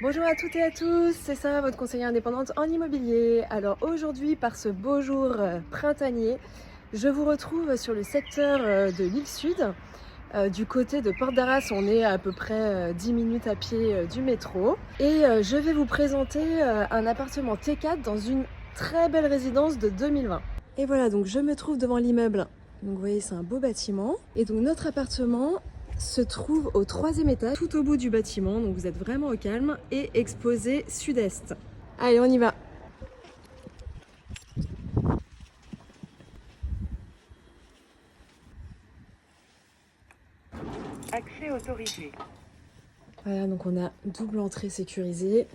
Bonjour à toutes et à tous, c'est Sarah, votre conseillère indépendante en immobilier. Alors aujourd'hui, par ce beau jour printanier, je vous retrouve sur le secteur de l'île Sud. Du côté de Porte d'Arras, on est à peu près 10 minutes à pied du métro. Et je vais vous présenter un appartement T4 dans une très belle résidence de 2020. Et voilà, donc je me trouve devant l'immeuble. Donc vous voyez, c'est un beau bâtiment. Et donc notre appartement se trouve au 3e étage, tout au bout du bâtiment, donc vous êtes vraiment au calme, et exposé sud-est. Allez, on y va. Accès autorisé. Voilà, donc on a double entrée sécurisée.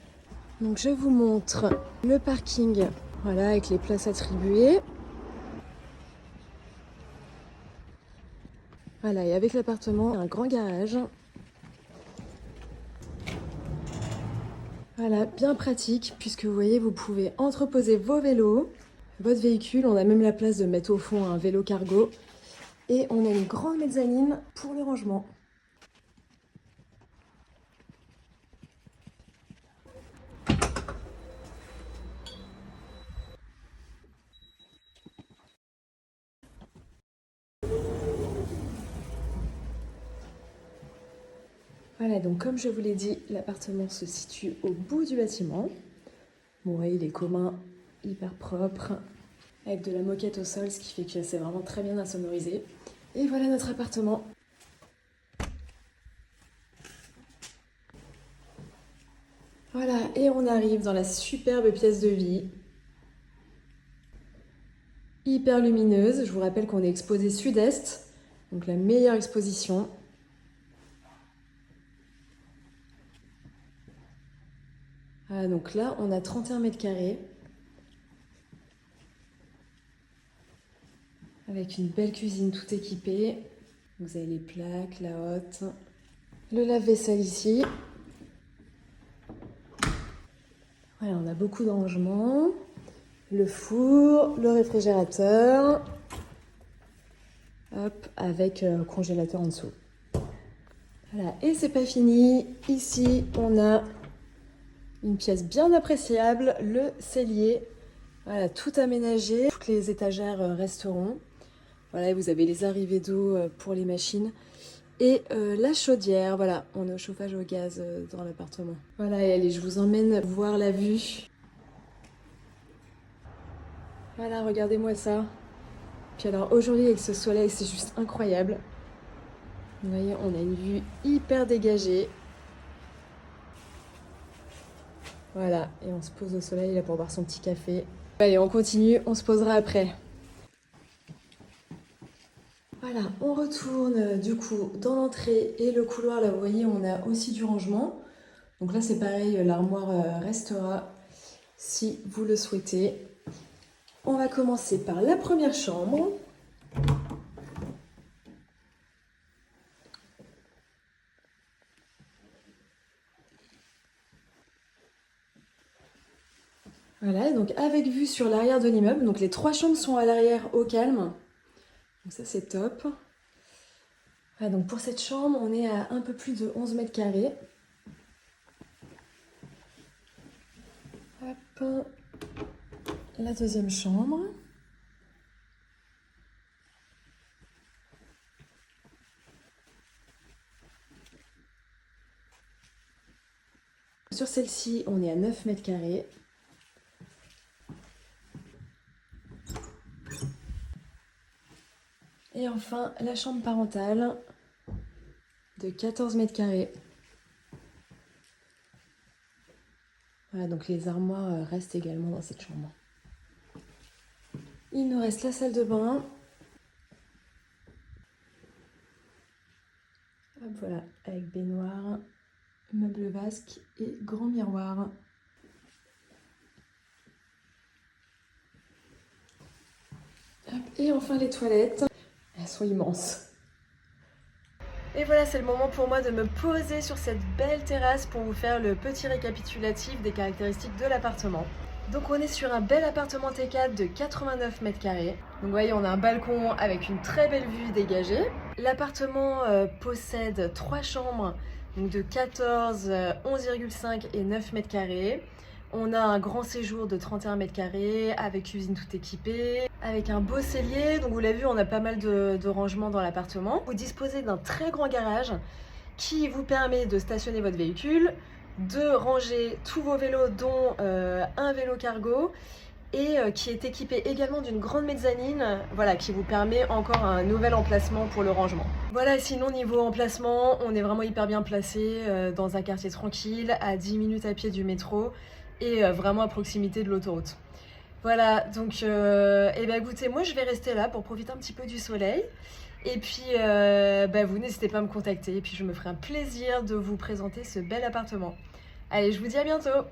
Donc je vous montre le parking, voilà, avec les places attribuées. Voilà, et avec l'appartement, un grand garage. Voilà, bien pratique, puisque vous voyez, vous pouvez entreposer vos vélos, votre véhicule. On a même la place de mettre au fond un vélo cargo. Et on a une grande mezzanine pour le rangement. Voilà, donc comme je vous l'ai dit, l'appartement se situe au bout du bâtiment. Bon, ouais, il est commun, hyper propre, avec de la moquette au sol, ce qui fait que c'est vraiment très bien insonorisé. Et voilà notre appartement. Voilà, et on arrive dans la superbe pièce de vie. Hyper lumineuse, je vous rappelle qu'on est exposé sud-est, donc la meilleure exposition. Voilà, donc là, on a 31 mètres carrés. Avec une belle cuisine tout équipée. Vous avez les plaques, la hotte, le lave-vaisselle ici. Voilà, on a beaucoup de rangements. Le four, le réfrigérateur. Hop, avec congélateur en dessous. Voilà, et c'est pas fini. Ici, on a une pièce bien appréciable, le cellier. Voilà, tout aménagé. Toutes les étagères resteront. Voilà, vous avez les arrivées d'eau pour les machines. Et la chaudière, voilà, on est au chauffage au gaz dans l'appartement. Voilà, et allez, je vous emmène voir la vue. Voilà, regardez-moi ça. Puis alors, aujourd'hui, avec ce soleil, c'est juste incroyable. Vous voyez, on a une vue hyper dégagée. Voilà, et on se pose au soleil là pour boire son petit café. Allez, on continue, on se posera après. Voilà, on retourne du coup dans l'entrée et le couloir. Là, vous voyez, on a aussi du rangement. Donc là, c'est pareil, l'armoire restera si vous le souhaitez. On va commencer par la première chambre. Voilà, donc avec vue sur l'arrière de l'immeuble. Donc les 3 chambres sont à l'arrière au calme. Donc ça, c'est top. Voilà, donc pour cette chambre, on est à un peu plus de 11 mètres carrés. Hop. La deuxième chambre. Sur celle-ci, on est à 9 mètres carrés. Et enfin, la chambre parentale de 14 mètres carrés. Voilà, donc les armoires restent également dans cette chambre. Il nous reste la salle de bain. Hop, voilà, avec baignoire, meuble vasque et grand miroir. Hop, et enfin les toilettes. Elles sont immenses. Et voilà, c'est le moment pour moi de me poser sur cette belle terrasse pour vous faire le petit récapitulatif des caractéristiques de l'appartement. Donc on est sur un bel appartement T4 de 89 mètres carrés. Donc vous voyez, on a un balcon avec une très belle vue dégagée. L'appartement possède 3 chambres donc de 14, 11,5 et 9 mètres carrés. On a un grand séjour de 31 mètres carrés avec cuisine tout équipée, avec un beau cellier. Donc vous l'avez vu, on a pas mal de rangements dans l'appartement. Vous disposez d'un très grand garage qui vous permet de stationner votre véhicule, de ranger tous vos vélos, dont un vélo cargo, et qui est équipé également d'une grande mezzanine, voilà, qui vous permet encore un nouvel emplacement pour le rangement. Voilà, sinon niveau emplacement, on est vraiment hyper bien placé dans un quartier tranquille, à 10 minutes à pied du métro, et vraiment à proximité de l'autoroute. Voilà, donc eh ben, écoutez, moi je vais rester là pour profiter un petit peu du soleil. Et puis vous n'hésitez pas à me contacter, et puis je me ferai un plaisir de vous présenter ce bel appartement. Allez, je vous dis à bientôt!